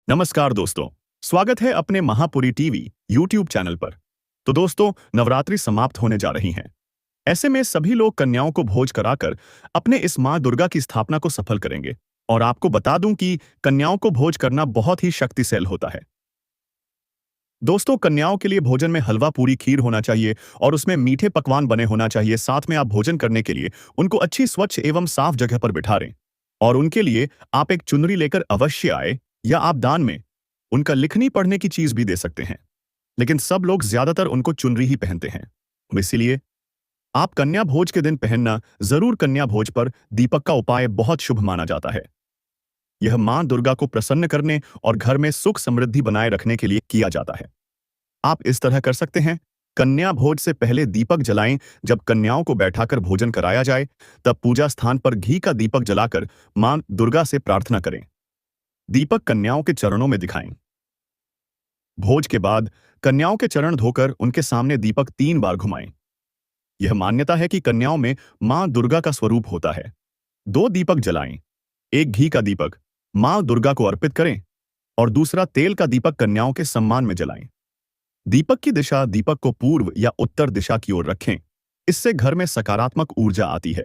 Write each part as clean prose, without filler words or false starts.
नमस्कार दोस्तों। स्वागत है अपने महापुरी टीवी यूट्यूब चैनल पर। तो दोस्तों, नवरात्रि समाप्त होने जा रही हैं। ऐसे में सभी लोग कन्याओं को भोज कराकर अपने इस मां दुर्गा की स्थापना को सफल करेंगे। और आपको बता दूं कि कन्याओं को भोज करना बहुत ही शक्तिशाली होता है। दोस्तों, कन्याओं के लिए भोजन में हलवा पूरी खीर होना चाहिए और उसमें मीठे पकवान बने होना चाहिए। साथ में आप भोजन करने के लिए उनको अच्छी स्वच्छ एवं साफ जगह पर बिठा लें। और उनके लिए आप एक चुनरी लेकर अवश्य आए, या आप दान में उनका लिखनी पढ़ने की चीज भी दे सकते हैं। लेकिन सब लोग ज्यादातर उनको चुनरी ही पहनते हैं, इसीलिए आप कन्या भोज के दिन पहनना जरूर। कन्या भोज पर दीपक का उपाय बहुत शुभ माना जाता है। यह मां दुर्गा को प्रसन्न करने और घर में सुख समृद्धि बनाए रखने के लिए किया जाता है। आप इस तरह कर सकते हैं। कन्या भोज से पहले दीपक जलाएं। जब कन्याओं को बैठाकर भोजन कराया जाए, तब पूजा स्थान पर घी का दीपक जलाकर मां दुर्गा से प्रार्थना करें। दीपक कन्याओं के चरणों में दिखाएं। भोज के बाद कन्याओं के चरण धोकर उनके सामने दीपक 3 बार घुमाएं। यह मान्यता है कि कन्याओं में मां दुर्गा का स्वरूप होता है। 2 दीपक जलाएं। एक घी का दीपक मां दुर्गा को अर्पित करें और दूसरा तेल का दीपक कन्याओं के सम्मान में जलाएं। दीपक की दिशा दीपक को पूर्व या उत्तर दिशा की ओर रखें। इससे घर में सकारात्मक ऊर्जा आती है।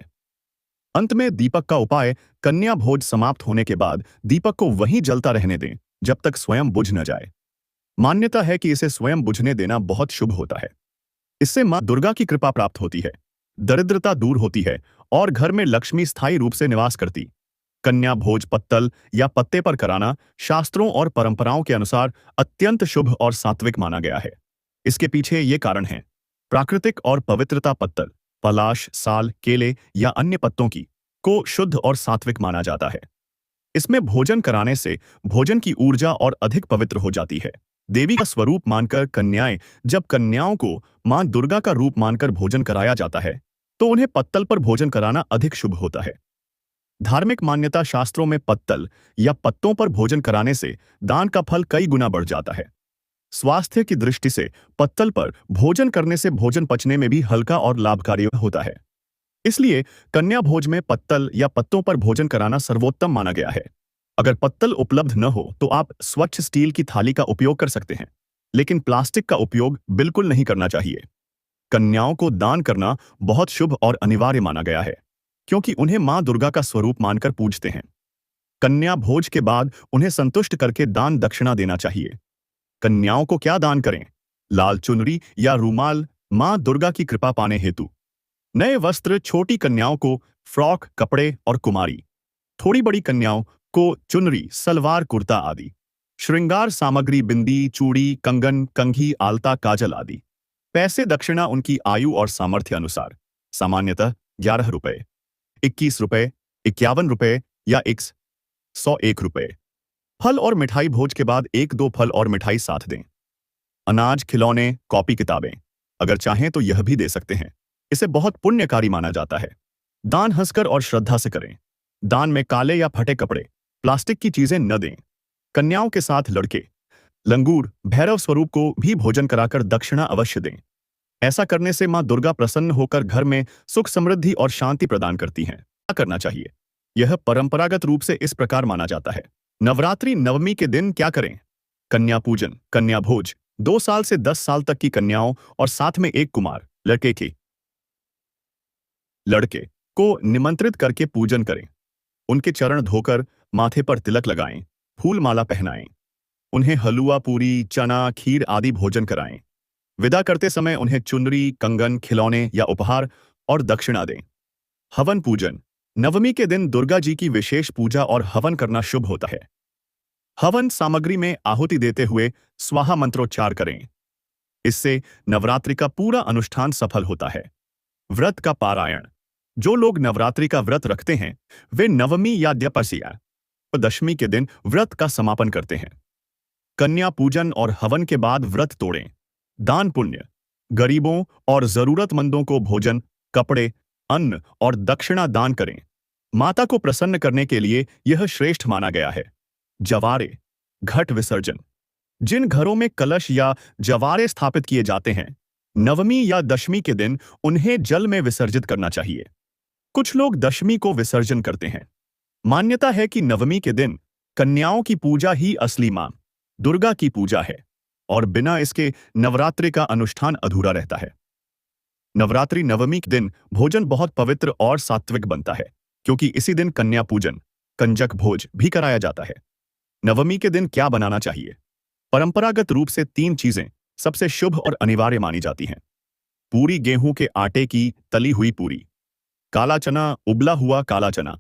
अंत में दीपक का उपाय, कन्या भोज समाप्त होने के बाद दीपक को वहीं जलता रहने दें जब तक स्वयं बुझ न जाए। मान्यता है कि इसे स्वयं बुझने देना बहुत शुभ होता है। इससे मां दुर्गा की कृपा प्राप्त होती है, दरिद्रता दूर होती है और घर में लक्ष्मी स्थायी रूप से निवास करती। कन्या भोज पत्तल या पत्ते पर कराना शास्त्रों और परंपराओं के अनुसार अत्यंत शुभ और सात्विक माना गया है। इसके पीछे ये कारण है। प्राकृतिक और पवित्रता। पत्तल पलाश, साल, केले या अन्य पत्तों की को शुद्ध और सात्विक माना जाता है। इसमें भोजन कराने से भोजन की ऊर्जा और अधिक पवित्र हो जाती है। देवी का स्वरूप मानकर जब कन्याओं को मां दुर्गा का रूप मानकर भोजन कराया जाता है, तो उन्हें पत्तल पर भोजन कराना अधिक शुभ होता है। धार्मिक मान्यता शास्त्रों में पत्तल या पत्तों पर भोजन कराने से दान का फल कई गुना बढ़ जाता है। स्वास्थ्य की दृष्टि से पत्तल पर भोजन करने से भोजन पचने में भी हल्का और लाभकारी होता है। इसलिए कन्या भोज में पत्तल या पत्तों पर भोजन कराना सर्वोत्तम माना गया है। अगर पत्तल उपलब्ध न हो तो आप स्वच्छ स्टील की थाली का उपयोग कर सकते हैं, लेकिन प्लास्टिक का उपयोग बिल्कुल नहीं करना चाहिए। कन्याओं को दान करना बहुत शुभ और अनिवार्य माना गया है, क्योंकि उन्हें मां दुर्गा का स्वरूप मानकर पूजते हैं। कन्या भोज के बाद उन्हें संतुष्ट करके दान दक्षिणा देना चाहिए। कन्याओं को क्या दान करें? लाल चुनरी या रूमाल मां दुर्गा की कृपा पाने हेतु। नए वस्त्र छोटी कन्याओं को फ्रॉक, कपड़े और कुमारी। थोड़ी बड़ी कन्याओं को चुनरी, सलवार, कुर्ता आदि। श्रृंगार सामग्री बिंदी, चूड़ी, कंगन, कंघी, आलता, काजल आदि। पैसे दक्षिणा उनकी आयु और सामर्थ्य अनुसार। सामान्यतः 11 रुपए, 21 रुपए, 51 रुपए या 101 रुपए। फल और मिठाई भोज के बाद 1-2 फल और मिठाई साथ दें। अनाज, खिलौने, कॉपी, किताबें अगर चाहें तो यह भी दे सकते हैं। इसे बहुत पुण्यकारी माना जाता है। दान हंसकर और श्रद्धा से करें। दान में काले या फटे कपड़े, प्लास्टिक की चीजें न दें। कन्याओं के साथ लड़के, लंगूर, भैरव स्वरूप को भी भोजन कराकर दक्षिणा अवश्य दें। ऐसा करने से मां दुर्गा प्रसन्न होकर घर में सुख, समृद्धि और शांति प्रदान करती हैं। क्या करना चाहिए? यह परंपरागत रूप से इस प्रकार माना जाता है। नवरात्रि नवमी के दिन क्या करें? कन्या पूजन, कन्या भोज 2 साल से 10 साल तक की कन्याओं और साथ में एक कुमार लड़के को निमंत्रित करके पूजन करें। उनके चरण धोकर माथे पर तिलक लगाएं, फूल माला पहनाएं। उन्हें हलवा, पूरी, चना, खीर आदि भोजन कराएं। विदा करते समय उन्हें चुनरी, कंगन, खिलौने या उपहार और दक्षिणा दें। हवन पूजन नवमी के दिन दुर्गा जी की विशेष पूजा और हवन करना शुभ होता है। हवन सामग्री में आहुति देते हुए स्वाहा मंत्रोच्चार करें। इससे नवरात्रि का पूरा अनुष्ठान सफल होता है। व्रत का पारायण। जो लोग नवरात्रि का व्रत रखते हैं, वे नवमी या द्वादशी दशमी के दिन व्रत का समापन करते हैं। कन्या पूजन और हवन के बाद व्रत तोड़ें। दान पुण्य। गरीबों और जरूरतमंदों को भोजन, कपड़े, अन्न और दक्षिणा दान करें। माता को प्रसन्न करने के लिए यह श्रेष्ठ माना गया है। जवारे, घट विसर्जन। जिन घरों में कलश या जवारे स्थापित किए जाते हैं, नवमी या दशमी के दिन उन्हें जल में विसर्जित करना चाहिए। कुछ लोग दशमी को विसर्जन करते हैं। मान्यता है कि नवमी के दिन कन्याओं की पूजा ही असली मां दुर्गा की पूजा है और बिना इसके नवरात्रि का अनुष्ठान अधूरा रहता है। नवरात्रि नवमी के दिन भोजन बहुत पवित्र और सात्विक बनता है, क्योंकि इसी दिन कन्या पूजन कंजक भोज भी कराया जाता है। नवमी के दिन क्या बनाना चाहिए? परंपरागत रूप से 3 चीजें सबसे शुभ और अनिवार्य मानी जाती हैं। पूरी गेहूं के आटे की तली हुई पूरी, काला चना उबला हुआ काला चना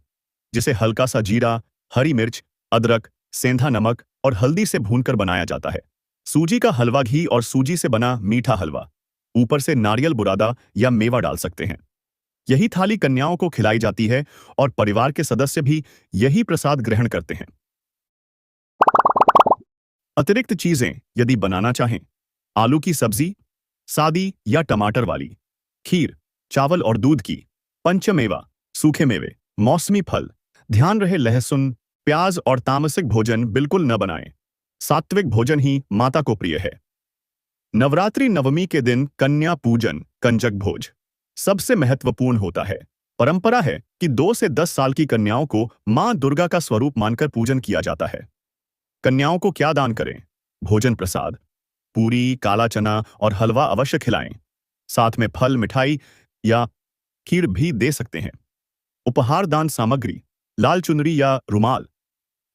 जिसे हल्का सा जीरा, हरी मिर्च, अदरक, सेंधा नमक और हल्दी से भूनकर बनाया जाता है। सूजी का हलवा, घी और सूजी से बना मीठा हलवा, ऊपर से नारियल बुरादा या मेवा डाल सकते हैं। यही थाली कन्याओं को खिलाई जाती है और परिवार के सदस्य भी यही प्रसाद ग्रहण करते हैं। अतिरिक्त चीजें यदि बनाना चाहें, आलू की सब्जी सादी या टमाटर वाली, खीर चावल और दूध की, पंचमेवा सूखे मेवे, मौसमी फल। ध्यान रहे लहसुन, प्याज और तामसिक भोजन बिल्कुल न बनाएं। सात्विक भोजन ही माता को प्रिय है। नवरात्रि नवमी के दिन कन्या पूजन कंजक भोज सबसे महत्वपूर्ण होता है। परंपरा है कि 2 से 10 साल की कन्याओं को मां दुर्गा का स्वरूप मानकर पूजन किया जाता है। कन्याओं को क्या दान करें? भोजन प्रसाद, पूरी, काला चना और हलवा अवश्य खिलाएं। साथ में फल, मिठाई या खीर भी दे सकते हैं। उपहार दान सामग्री, लाल चुनरी या रुमाल,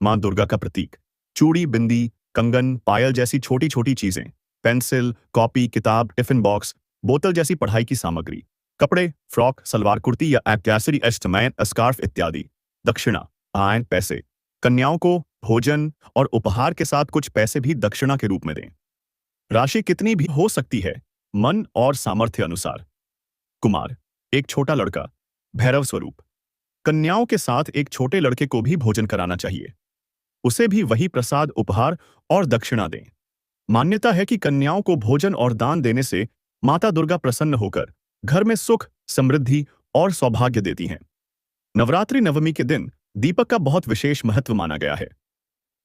मां दुर्गा का प्रतीक, चूड़ी, बिंदी, कंगन, पायल जैसी छोटी छोटी चीजें, पेंसिल, कॉपी, किताब, टिफिन बॉक्स, बोतल जैसी पढ़ाई की सामग्री, कपड़े, फ्रॉक, सलवार कुर्ती या एक्सेसरी, एस्टमैन, स्कार्फ इत्यादि। दक्षिणा, आयन, पैसे। कन्याओं को भोजन और उपहार के साथ कुछ पैसे भी दक्षिणा के रूप में दें। राशि कितनी भी हो सकती है, मन और सामर्थ्य अनुसार। कुमार, एक छोटा लड़का, भैरव स्वरूप। कन्याओं के साथ एक छोटे लड़के को भी भोजन कराना चाहिए। उसे भी वही प्रसाद, उपहार और दक्षिणा दें। मान्यता है कि कन्याओं को भोजन और दान देने से माता दुर्गा प्रसन्न होकर घर में सुख, समृद्धि और सौभाग्य देती हैं। नवरात्रि नवमी के दिन दीपक का बहुत विशेष महत्व माना गया है।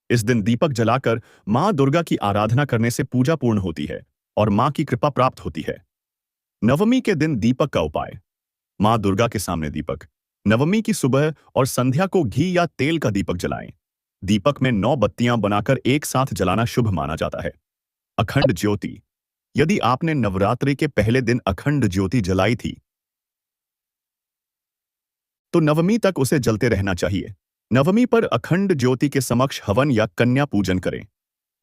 इस दिन दीपक जलाकर मां दुर्गा की आराधना करने से पूजा पूर्ण होती है और मां की कृपा प्राप्त होती है। नवमी के दिन दीपक का उपाय। मां दुर्गा के सामने दीपक। नवमी की सुबह और संध्या को घी या तेल का दीपक जलाएं। दीपक में 9 बत्तियां बनाकर एक साथ जलाना शुभ माना जाता है। अखंड ज्योति। यदि आपने नवरात्रि के पहले दिन अखंड ज्योति जलाई थी, तो नवमी तक उसे जलते रहना चाहिए। नवमी पर अखंड ज्योति के समक्ष हवन या कन्या पूजन करें।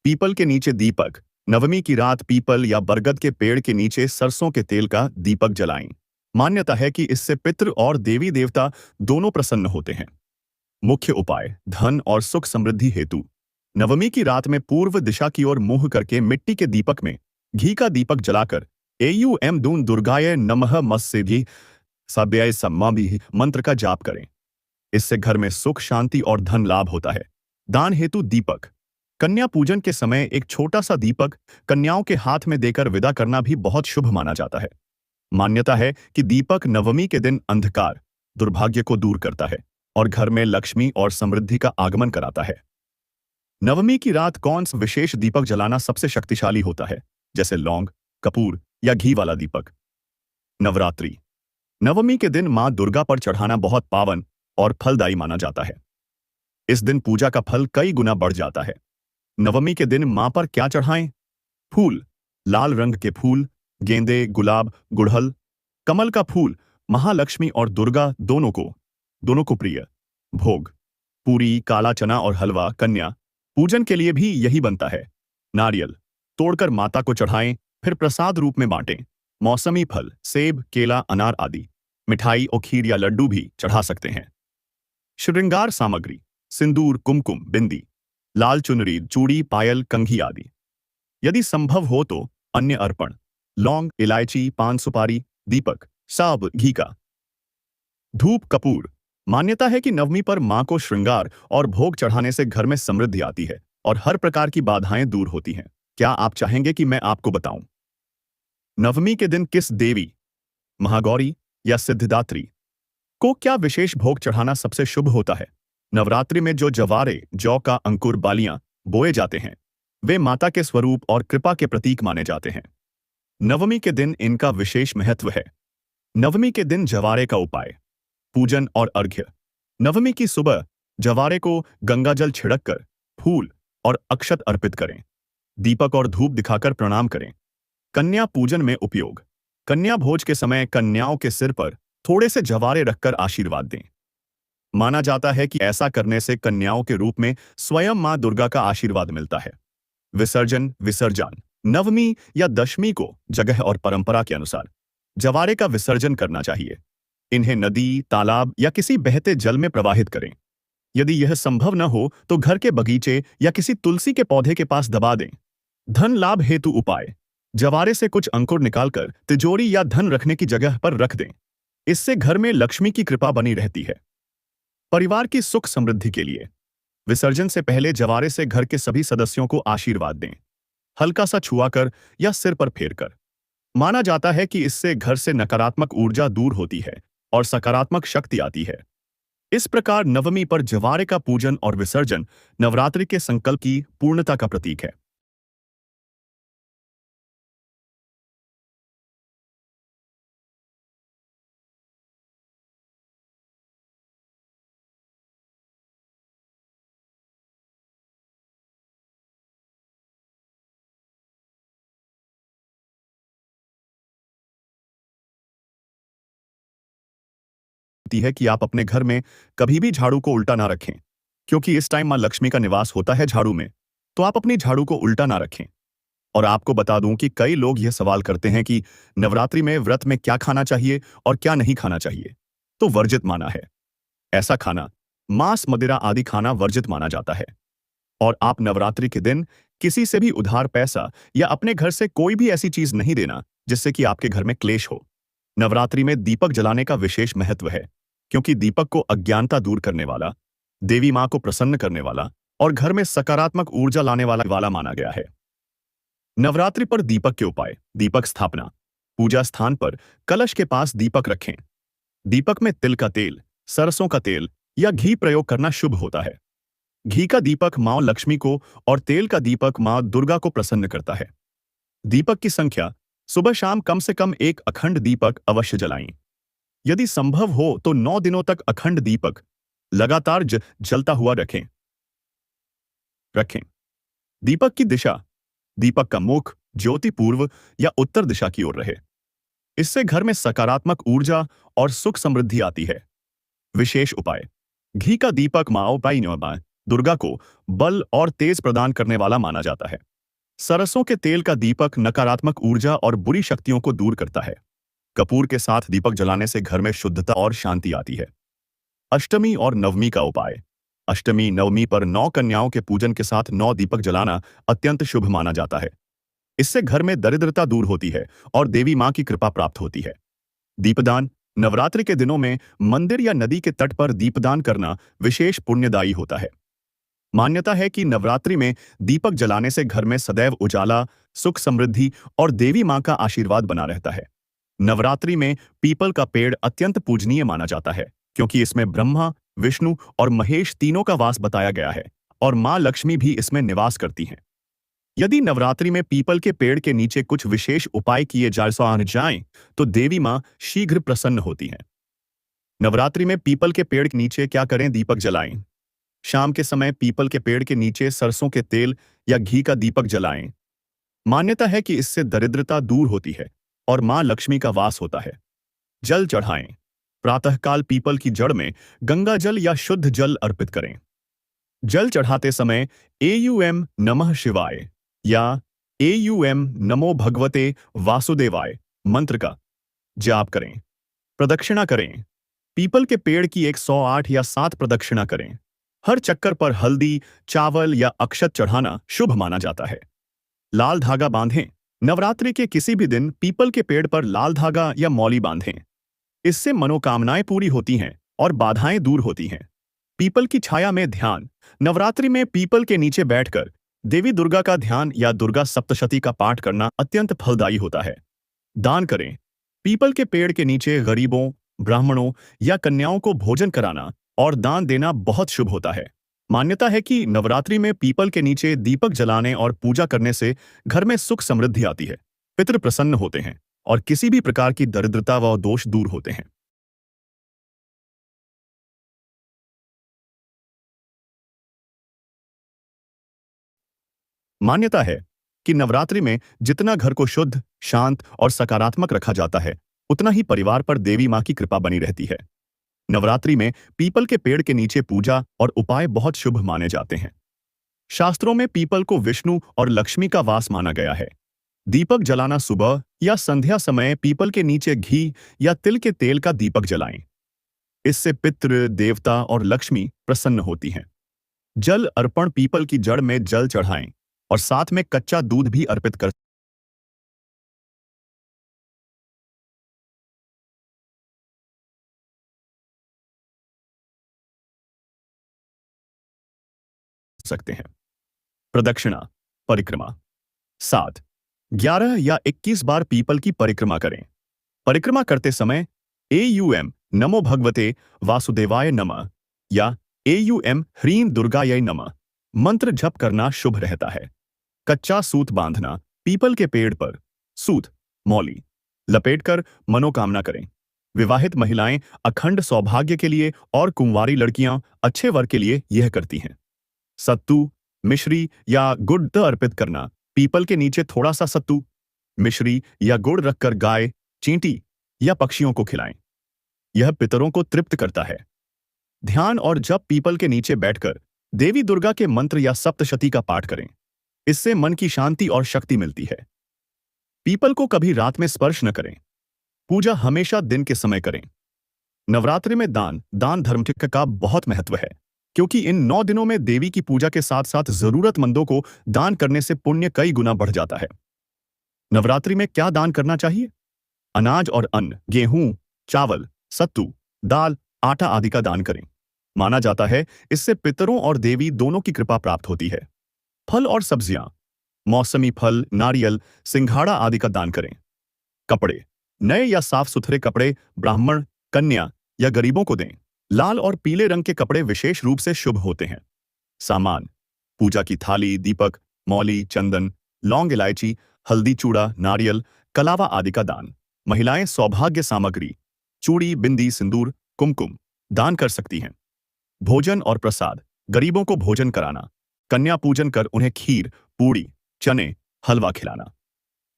पीपल के नीचे दीपक। नवमी की रात पीपल या बरगद के पेड़ के नीचे सरसों के तेल का दीपक जलाएं। मान्यता है कि इससे पितृ और देवी देवता दोनों प्रसन्न होते हैं। मुख्य उपाय, धन और सुख समृद्धि हेतु। नवमी की रात में पूर्व दिशा की ओर मुंह करके मिट्टी के दीपक में घी का दीपक जलाकर एयू दून दुर्गाय नमः मत्स्यधि सभ्याय सम्मा भी मंत्र का जाप करें। इससे घर में सुख, शांति और धन लाभ होता है। दान हेतु दीपक। कन्या पूजन के समय एक छोटा सा दीपक कन्याओं के हाथ में देकर विदा करना भी बहुत शुभ माना जाता है। मान्यता है कि दीपक नवमी के दिन अंधकार, दुर्भाग्य को दूर करता है और घर में लक्ष्मी और समृद्धि का आगमन कराता है। नवमी की रात कौन सा विशेष दीपक जलाना सबसे शक्तिशाली होता है, जैसे लौंग, कपूर या घी वाला दीपक? नवरात्रि नवमी के दिन मां दुर्गा पर चढ़ाना बहुत पावन और फलदायी माना जाता है। इस दिन पूजा का फल कई गुना बढ़ जाता है। नवमी के दिन मां पर क्या चढ़ाएं? फूल, लाल रंग के फूल, गेंदे, गुलाब, गुड़हल, कमल का फूल महालक्ष्मी और दुर्गा दोनों को प्रिय। भोग, पूरी, काला चना और हलवा। कन्या पूजन के लिए भी यही बनता है। नारियल तोड़कर माता को चढ़ाएं, फिर प्रसाद रूप में बांटें। मौसमी फल, सेब, केला, अनार आदि। मिठाई और खीर या लड्डू भी चढ़ा सकते हैं। श्रृंगार सामग्री, सिंदूर, कुमकुम, बिंदी, लाल चुनरी, चूड़ी, पायल, कंघी आदि। यदि संभव हो तो अन्य अर्पण, लौंग, इलायची, पान सुपारी, दीपक, साब, घी का। धूप, कपूर। मान्यता है कि नवमी पर मां को श्रृंगार और भोग चढ़ाने से घर में समृद्धि आती है और हर प्रकार की बाधाएं दूर होती हैं। क्या आप चाहेंगे कि मैं आपको बताऊं? नवमी के दिन किस देवी, महागौरी या सिद्धिदात्री को क्या विशेष भोग चढ़ाना सबसे शुभ होता है? नवरात्रि में जो जवारे, जौ का अंकुर, बालियां बोए जाते हैं, वे माता के स्वरूप और कृपा के प्रतीक माने जाते हैं। नवमी के दिन इनका विशेष महत्व है। नवमी के दिन जवारे का उपाय, पूजन और अर्घ्य। नवमी की सुबह जवारे को गंगाजल छिड़ककर फूल और अक्षत अर्पित करें। दीपक और धूप दिखाकर प्रणाम करें। कन्या पूजन में उपयोग। कन्या भोज के समय कन्याओं के सिर पर थोड़े से जवारे रखकर आशीर्वाद दें। माना जाता है कि ऐसा करने से कन्याओं के रूप में स्वयं मां दुर्गा का आशीर्वाद मिलता है। विसर्जन विसर्जन नवमी या दशमी को जगह और परंपरा के अनुसार जवारे का विसर्जन करना चाहिए। इन्हें नदी, तालाब या किसी बहते जल में प्रवाहित करें। यदि यह संभव न हो तो घर के बगीचे या किसी तुलसी के पौधे के पास दबा दें। धन लाभ हेतु उपाय। जवारे से कुछ अंकुर निकालकर तिजोरी या धन रखने की जगह पर रख दें। इससे घर में लक्ष्मी की कृपा बनी रहती है। परिवार की सुख समृद्धि के लिए विसर्जन से पहले जवारे से घर के सभी सदस्यों को आशीर्वाद दें, हल्का सा छुआकर या सिर पर फेरकर। माना जाता है कि इससे घर से नकारात्मक ऊर्जा दूर होती है और सकारात्मक शक्ति आती है। इस प्रकार नवमी पर जवारे का पूजन और विसर्जन नवरात्रि के संकल्प की पूर्णता का प्रतीक है। है कि आप अपने घर में कभी भी झाड़ू को उल्टा ना रखें, क्योंकि इस टाइम मां लक्ष्मी का निवास होता है झाड़ू में। तो आप अपनी झाड़ू को उल्टा ना रखें। और आपको बता दूं कि कई लोग यह सवाल करते हैं कि नवरात्रि में व्रत में क्या खाना चाहिए और क्या नहीं खाना चाहिए। तो वर्जित माना है ऐसा खाना, मांस मदिरा आदि खाना वर्जित माना जाता है। और आप नवरात्रि के दिन किसी से भी उधार पैसा या अपने घर से कोई भी ऐसी चीज नहीं देना जिससे कि आपके घर में क्लेश हो। नवरात्रि में दीपक जलाने का विशेष महत्व है, क्योंकि दीपक को अज्ञानता दूर करने वाला, देवी मां को प्रसन्न करने वाला और घर में सकारात्मक ऊर्जा लाने वाला माना गया है। नवरात्रि पर दीपक के उपाय। दीपक स्थापना। पूजा स्थान पर कलश के पास दीपक रखें। दीपक में तिल का तेल, सरसों का तेल या घी प्रयोग करना शुभ होता है। घी का दीपक मां लक्ष्मी को और तेल का दीपक मां दुर्गा को प्रसन्न करता है। दीपक की संख्या। सुबह शाम कम से कम एक अखंड दीपक अवश्य जलाएं। यदि संभव हो तो 9 दिनों तक अखंड दीपक लगातार जलता हुआ रखें। दीपक की दिशा। दीपक का मुख ज्योति पूर्व या उत्तर दिशा की ओर रहे। इससे घर में सकारात्मक ऊर्जा और सुख समृद्धि आती है। विशेष उपाय। घी का दीपक माँ दुर्गा को बल और तेज प्रदान करने वाला माना जाता है। सरसों के तेल का दीपक नकारात्मक ऊर्जा और बुरी शक्तियों को दूर करता है। कपूर के साथ दीपक जलाने से घर में शुद्धता और शांति आती है। अष्टमी और नवमी का उपाय। अष्टमी नवमी पर 9 कन्याओं के पूजन के साथ 9 दीपक जलाना अत्यंत शुभ माना जाता है। इससे घर में दरिद्रता दूर होती है और देवी मां की कृपा प्राप्त होती है। दीपदान। नवरात्रि के दिनों में मंदिर या नदी के तट पर दीपदान करना विशेष पुण्यदायी होता है। मान्यता है कि नवरात्रि में दीपक जलाने से घर में सदैव उजाला, सुख समृद्धि और देवी मां का आशीर्वाद बना रहता है। नवरात्रि में पीपल का पेड़ अत्यंत पूजनीय माना जाता है, क्योंकि इसमें ब्रह्मा, विष्णु और महेश तीनों का वास बताया गया है और मां लक्ष्मी भी इसमें निवास करती हैं। यदि नवरात्रि में पीपल के पेड़ के नीचे कुछ विशेष उपाय किए जाएं तो देवी मां शीघ्र प्रसन्न होती हैं। नवरात्रि में पीपल के पेड़ के नीचे क्या करें? दीपक जलाएं। शाम के समय पीपल के पेड़ के नीचे सरसों के तेल या घी का दीपक जलाएं। मान्यता है कि इससे दरिद्रता दूर होती है और मां लक्ष्मी का वास होता है। जल चढ़ाएं। प्रातःकाल पीपल की जड़ में गंगा जल या शुद्ध जल अर्पित करें। जल चढ़ाते समय एयूएम नमः शिवाय या एयूएम नमो भगवते वासुदेवाय मंत्र का जाप करें। प्रदक्षिणा करें। पीपल के पेड़ की 108 या 7 प्रदक्षिणा करें। हर चक्कर पर हल्दी, चावल या अक्षत चढ़ाना शुभ माना जाता है। लाल धागा बांधें। नवरात्रि के किसी भी दिन पीपल के पेड़ पर लाल धागा या मौली बांधें। इससे मनोकामनाएं पूरी होती हैं और बाधाएं दूर होती हैं। पीपल की छाया में ध्यान। नवरात्रि में पीपल के नीचे बैठकर देवी दुर्गा का ध्यान या दुर्गा सप्तशती का पाठ करना अत्यंत फलदायी होता है। दान करें। पीपल के पेड़ के नीचे गरीबों, ब्राह्मणों या कन्याओं को भोजन कराना और दान देना बहुत शुभ होता है। मान्यता है कि नवरात्रि में पीपल के नीचे दीपक जलाने और पूजा करने से घर में सुख समृद्धि आती है, पितृ प्रसन्न होते हैं और किसी भी प्रकार की दरिद्रता व दोष दूर होते हैं। मान्यता है कि नवरात्रि में जितना घर को शुद्ध, शांत और सकारात्मक रखा जाता है, उतना ही परिवार पर देवी मां की कृपा बनी रहती है। नवरात्रि में पीपल के पेड़ के नीचे पूजा और उपाय बहुत शुभ माने जाते हैं। शास्त्रों में पीपल को विष्णु और लक्ष्मी का वास माना गया है। दीपक जलाना सुबह या संध्या समय पीपल के नीचे घी या तिल के तेल का दीपक जलाएं। इससे पितृ, देवता और लक्ष्मी प्रसन्न होती हैं। जल अर्पण, पीपल की जड़ में जल चढ़ाएं और साथ में कच्चा दूध भी अर्पित कर सकते हैं। प्रदक्षिणा, परिक्रमा। 7, 11 या 21 बार पीपल की परिक्रमा करें। परिक्रमा करते समय AUM नमो भगवते वासुदेवाय नमः या AUM ह्रीं दुर्गायै नमः मंत्र जप करना शुभ रहता है। कच्चा सूत बांधना, पीपल के पेड़ पर सूत, मौली लपेटकर मनोकामना करें। विवाहित महिलाएं अखंड सौभाग्य के लिए और कुंवारी लड़कियां अच्छे वर के लिए यह करती हैं। सत्तू, मिश्री या गुड़ अर्पित करना, पीपल के नीचे थोड़ा सा सत्तू, मिश्री या गुड़ रखकर गाय, चींटी या पक्षियों को खिलाएं। यह पितरों को तृप्त करता है। ध्यान और जप, पीपल के नीचे बैठकर देवी दुर्गा के मंत्र या सप्तशती का पाठ करें। इससे मन की शांति और शक्ति मिलती है। पीपल को कभी रात में स्पर्श न करें। पूजा हमेशा दिन के समय करें। नवरात्रि में दान धर्म का बहुत महत्व है, क्योंकि इन 9 दिनों में देवी की पूजा के साथ साथ जरूरतमंदों को दान करने से पुण्य कई गुना बढ़ जाता है। नवरात्रि में क्या दान करना चाहिए? अनाज और अन्न, गेहूं, चावल, सत्तू, दाल, आटा आदि का दान करें। माना जाता है इससे पितरों और देवी दोनों की कृपा प्राप्त होती है। फल और सब्जियां, मौसमी फल, नारियल, सिंघाड़ा आदि का दान करें। कपड़े, नए या साफ सुथरे कपड़े ब्राह्मण, कन्या या गरीबों को दें। लाल और पीले रंग के कपड़े विशेष रूप से शुभ होते हैं। सामान, पूजा की थाली, दीपक, मौली, चंदन, लौंग, इलायची, हल्दी, चूड़ा, नारियल, कलावा आदि का दान। महिलाएं सौभाग्य सामग्री, चूड़ी, बिंदी, सिंदूर, कुमकुम दान कर सकती हैं। भोजन और प्रसाद, गरीबों को भोजन कराना, कन्या पूजन कर उन्हें खीर, पूड़ी, चने, हलवा खिलाना,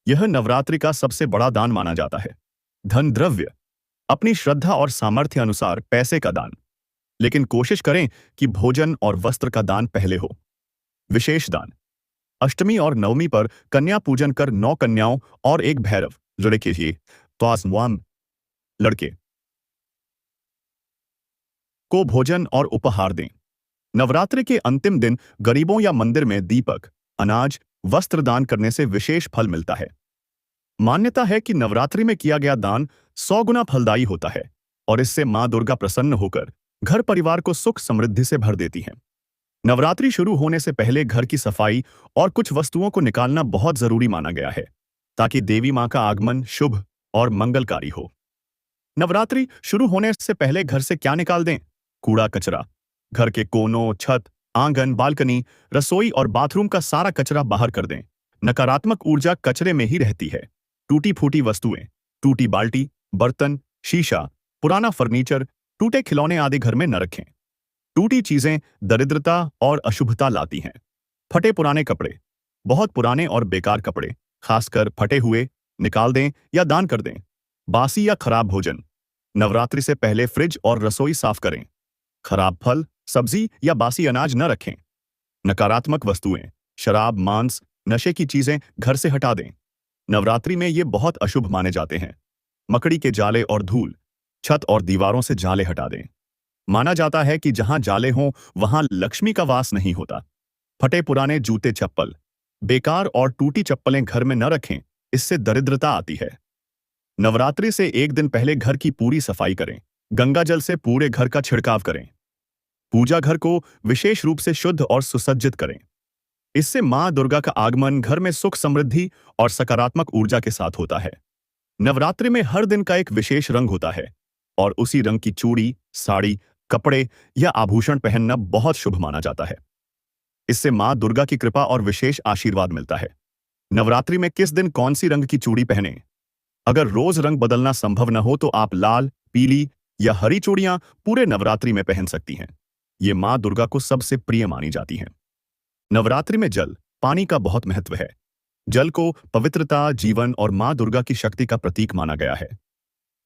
यह नवरात्रि का सबसे बड़ा दान माना जाता है। धन द्रव्य, अपनी श्रद्धा और सामर्थ्य अनुसार पैसे का दान, लेकिन कोशिश करें कि भोजन और वस्त्र का दान पहले हो। विशेष दान, अष्टमी और नवमी पर कन्या पूजन कर 9 कन्याओं और 1 भैरव लड़के कीजिए तो लड़के को भोजन और उपहार दें। नवरात्रि के अंतिम दिन गरीबों या मंदिर में दीपक, अनाज, वस्त्र दान करने से विशेष फल मिलता है। मान्यता है कि नवरात्रि में किया गया दान 100 गुना फलदायी होता है और इससे मां दुर्गा प्रसन्न होकर घर परिवार को सुख समृद्धि से भर देती हैं। नवरात्रि शुरू होने से पहले घर की सफाई और कुछ वस्तुओं को निकालना बहुत जरूरी माना गया है, ताकि देवी मां का आगमन शुभ और मंगलकारी हो। नवरात्रि शुरू होने से पहले घर से क्या निकाल दें? कूड़ा कचरा, घर के कोनों, छत, आंगन, बालकनी, रसोई और बाथरूम का सारा कचरा बाहर कर दें। नकारात्मक ऊर्जा कचरे में ही रहती है। टूटी फूटी वस्तुएं, टूटी बाल्टी, बर्तन, शीशा, पुराना फर्नीचर, टूटे खिलौने आदि घर में न रखें। टूटी चीजें दरिद्रता और अशुभता लाती हैं। फटे पुराने कपड़े, बहुत पुराने और बेकार कपड़े, खासकर फटे हुए, निकाल दें या दान कर दें। बासी या खराब भोजन, नवरात्रि से पहले फ्रिज और रसोई साफ करें। खराब फल, सब्जी या बासी अनाज न रखें। नकारात्मक वस्तुएं, शराब, मांस, नशे की चीजें घर से हटा दें। नवरात्रि में ये बहुत अशुभ माने जाते हैं। मकड़ी के जाले और धूल, छत और दीवारों से जाले हटा दें। माना जाता है कि जहां जाले हों वहां लक्ष्मी का वास नहीं होता। फटे पुराने जूते, चप्पल, बेकार और टूटी चप्पलें घर में न रखें, इससे दरिद्रता आती है। नवरात्रि से 1 दिन पहले घर की पूरी सफाई करें। गंगा जल से पूरे घर का छिड़काव करें। पूजा घर को विशेष रूप से शुद्ध और सुसज्जित करें। इससे मां दुर्गा का आगमन घर में सुख समृद्धि और सकारात्मक ऊर्जा के साथ होता है। नवरात्रि में हर दिन का एक विशेष रंग होता है और उसी रंग की चूड़ी, साड़ी, कपड़े या आभूषण पहनना बहुत शुभ माना जाता है। इससे मां दुर्गा की कृपा और विशेष आशीर्वाद मिलता है। नवरात्रि में किस दिन कौन सी रंग की चूड़ी पहनें? अगर रोज रंग बदलना संभव न हो तो आप लाल, पीली या हरी चूड़ियां पूरे नवरात्रि में पहन सकती हैं। ये मां दुर्गा को सबसे प्रिय मानी जाती हैं। नवरात्रि में जल, पानी का बहुत महत्व है। जल को पवित्रता, जीवन और मां दुर्गा की शक्ति का प्रतीक माना गया है।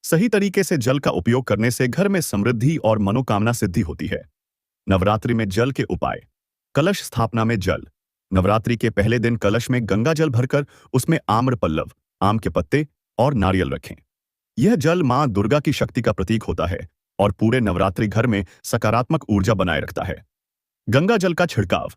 सही तरीके से जल का उपयोग करने से घर में समृद्धि और मनोकामना सिद्धि होती है। नवरात्रि में जल के उपाय। कलश स्थापना में जल। नवरात्रि के पहले दिन कलश में गंगा जल भरकर उसमें आम्र पल्लव, आम के पत्ते और नारियल रखें। यह जल मां दुर्गा की शक्ति का प्रतीक होता है और पूरे नवरात्रि घर में सकारात्मक ऊर्जा बनाए रखता है। गंगा जल का छिड़काव।